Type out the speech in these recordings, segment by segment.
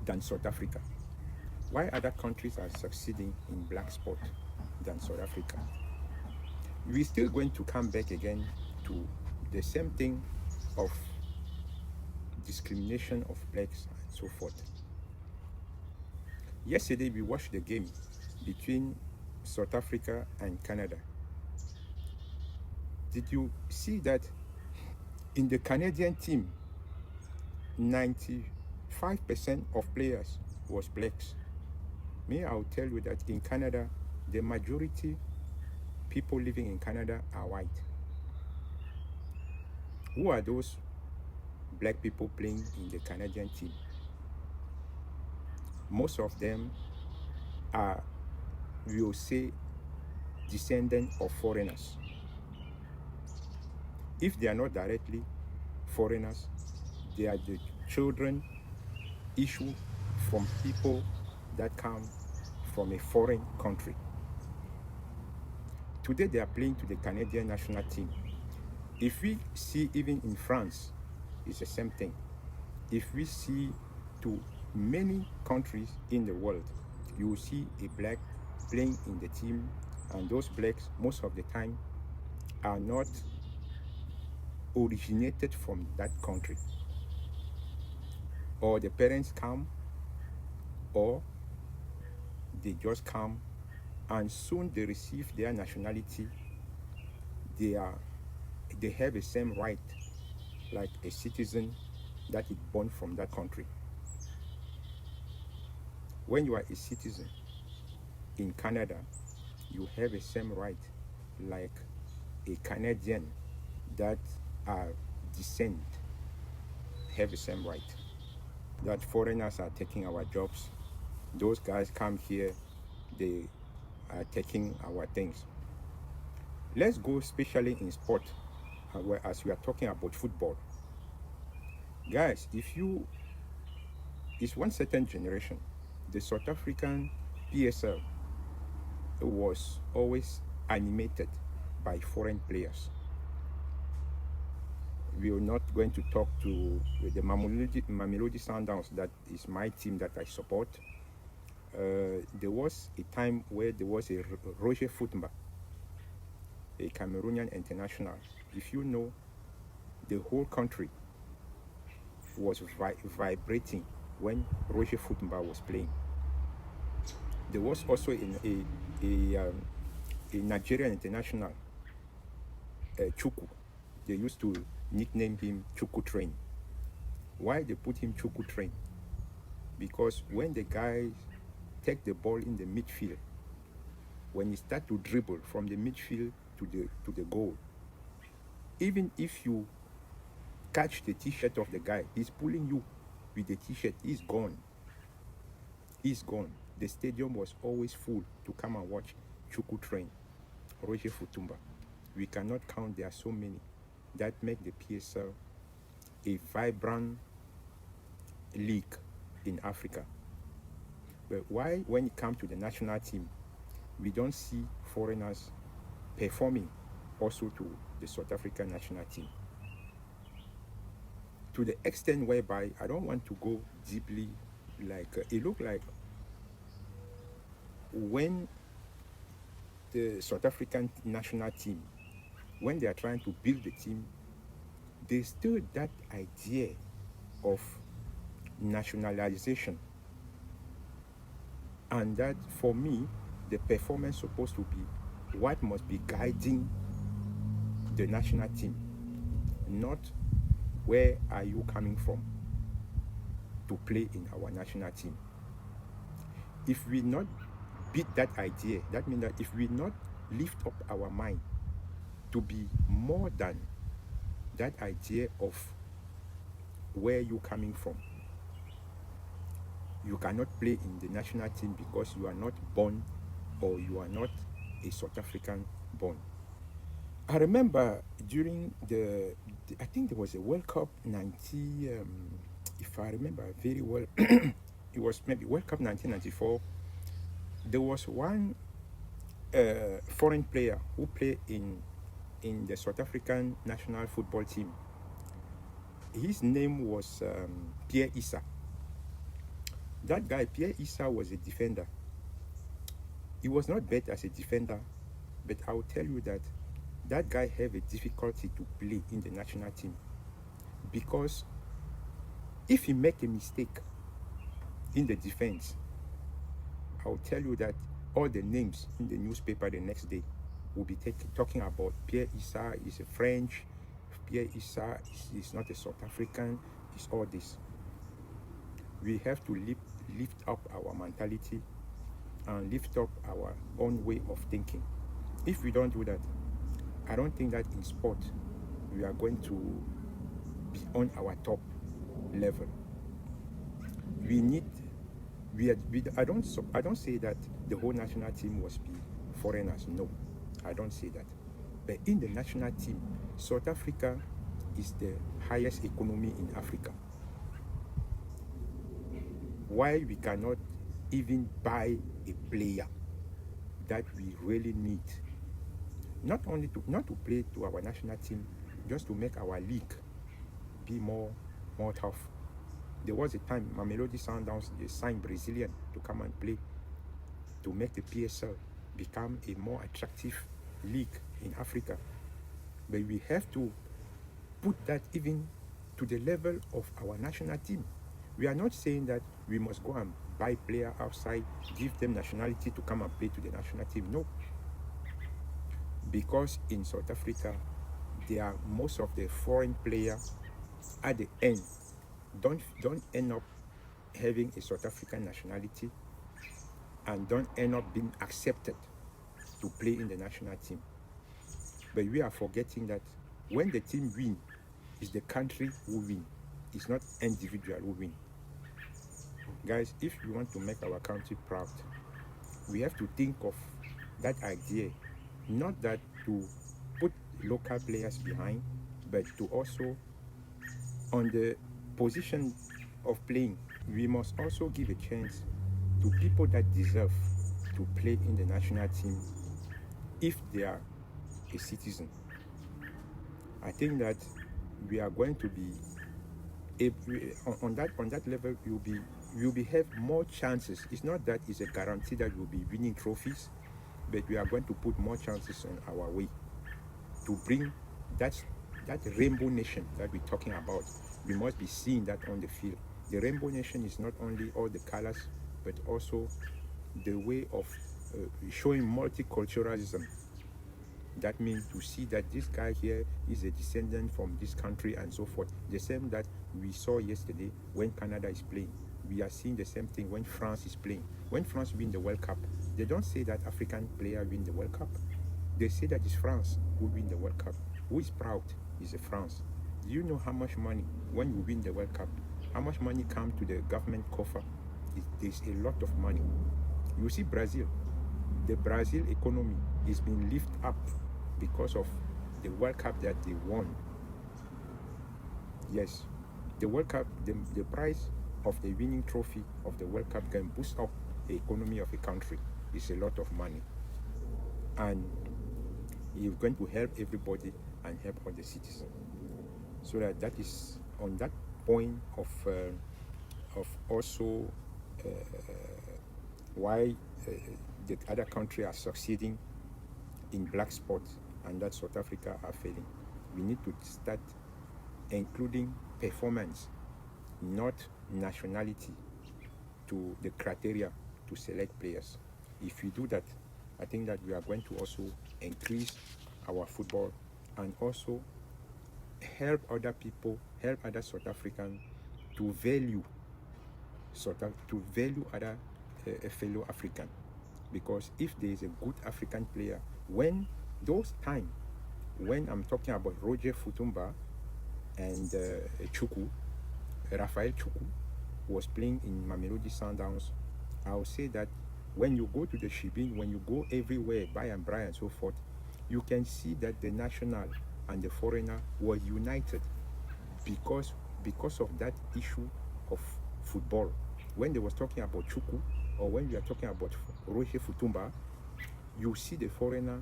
than South Africa? Why other countries are succeeding in black sport than South Africa? We're still going to come back again to the same thing of discrimination of blacks and so forth. Yesterday, we watched the game between South Africa and Canada. Did you see that in the Canadian team, 95% of players was blacks? Me, I'll tell you that in Canada, the majority people living in Canada are white. Who are those black people playing in the Canadian team? Most of them are, we will say, descendants of foreigners. If they are not directly foreigners, they are the children issued from people that come from a foreign country. Today they are playing to the Canadian national team. If we see even in France, it's the same thing. If we see to many countries in the world, you will see a black playing in the team, and those blacks most of the time are not originated from that country. Or the parents come, or they just come, and soon they receive their nationality. They have the same right like a citizen that is born from that country. When you are a citizen in Canada, you have the same right like a Canadian that are descent have the same right. That foreigners are taking our jobs. Those guys come here, they are taking our things. Let's go especially in sport, as we are talking about football. Guys, it's one certain generation. The South African PSL was always animated by foreign players. We are not going to talk to the Mamelodi Sundowns, that is my team that I support. There was a time where there was a Roger Football, a Cameroonian international. If you know, the whole country was vibrating when Roger Football was playing. There was also a Nigerian international, Chuku. They used to nickname him Chuku Train. Why they put him Chuku Train? Because when the guys take the ball in the midfield, when he start to dribble from the midfield to the goal, even if you catch the t-shirt of the guy, he's pulling you with the t-shirt, he's gone. He's gone. The stadium was always full to come and watch Chuku Train, Roger Futumba. We cannot count, there are so many that make the PSL a vibrant league in Africa. But why, when it comes to the national team, we don't see foreigners performing also to the South African national team? To the extent whereby, I don't want to go deeply, like it looked like when the South African national team, when they are trying to build the team, there's still that idea of nationalization. And that, for me, the performance supposed to be what must be guiding the national team, not where are you coming from to play in our national team. If we not beat that idea, that means that if we not lift up our mind to be more than that idea of where you coming from, you cannot play in the national team because you are not born, or you are not a South African born. I remember during I think there was a World Cup 90, if I remember very well, it was maybe World Cup 1994. There was one foreign player who played in the South African national football team. His name was Pierre Issa. That guy, Pierre Issa, was a defender. He was not bad as a defender, but I will tell you that that guy have a difficulty to play in the national team because if he make a mistake in the defense, I will tell you that all the names in the newspaper the next day will be talking about Pierre Issa is a French, Pierre Issa is not a South African, it's all this. We have to lift up our mentality and lift up our own way of thinking. If we don't do that, I don't think that in sport we are going to be on our top level. We need I don't say that the whole national team must be foreigners. No, I don't say that. But in the national team, South Africa is the highest economy in Africa. Why we cannot even buy a player that we really need, not to play to our national team, just to make our league be more tough. There was a time Mamelodi Sundowns, they signed Brazilian to come and play to make the PSL become a more attractive league in Africa. But we have to put that even to the level of our national team. We are not saying that we must go and buy players outside, give them nationality to come and play to the national team. No. Because in South Africa, there are most of the foreign players at the end don't end up having a South African nationality and don't end up being accepted to play in the national team. But we are forgetting that when the team wins, it's the country who wins. It's not individual who win. Guys, if we want to make our country proud, we have to think of that idea, not that to put local players behind, but to also, on the position of playing, we must also give a chance to people that deserve to play in the national team if they are a citizen. I think that we are going to be on that level. You'll be have more chances. It's not that it's a guarantee that you'll be winning trophies, but we are going to put more chances on our way to bring that rainbow nation that we're talking about. We must be seeing that on the field. The rainbow nation is not only all the colors, but also the way of showing multiculturalism. That means to see that this guy here is a descendant from this country and so forth. The same that we saw yesterday when Canada is playing. We are seeing the same thing when France is playing. When France win the World Cup, they don't say that African player win the World Cup. They say that it's France who win the World Cup. Who is proud is France. Do you know how much money, when you win the World Cup, how much money comes to the government coffer? There's a lot of money. You see Brazil, the Brazil economy is being lifted up because of the World Cup that they won. Yes, the World Cup, the price of the winning trophy of the World Cup can boost up the economy of a country. It's a lot of money. And it's going to help everybody and help all the citizens. So that is on that point of also why the other countries are succeeding in black sports and that South Africa are failing. We need to start including performance, not nationality, to the criteria to select players. If we do that, I think that we are going to also increase our football and also help other people, help other South Africans to value other fellow African. Because if there is a good African player, when those time when I'm talking about Roger Futumba and Chuku, Rafael Chuku was playing in Mamelodi Sundowns, I will say that when you go to the Shibin, when you go everywhere, by and by and so forth, you can see that the national and the foreigner were united because of that issue of football. When they was talking about Chuku, or when we are talking about Roger Futumba, you see the foreigner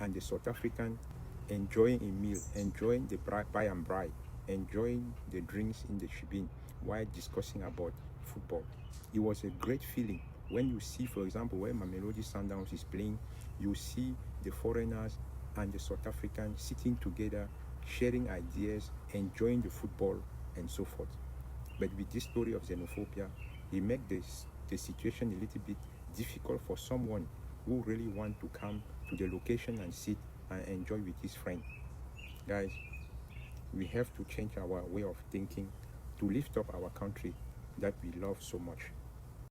and the South African enjoying a meal, enjoying the by and by, enjoying the drinks in the Shibin while discussing about football. It was a great feeling when you see, for example, where Mamelodi Sundowns is playing, you see the foreigners and the South Africans sitting together, sharing ideas, enjoying the football, and so forth. But with this story of xenophobia, it makes the situation a little bit difficult for someone who really want to come to the location and sit and enjoy with his friend. Guys, we have to change our way of thinking to lift up our country that we love so much.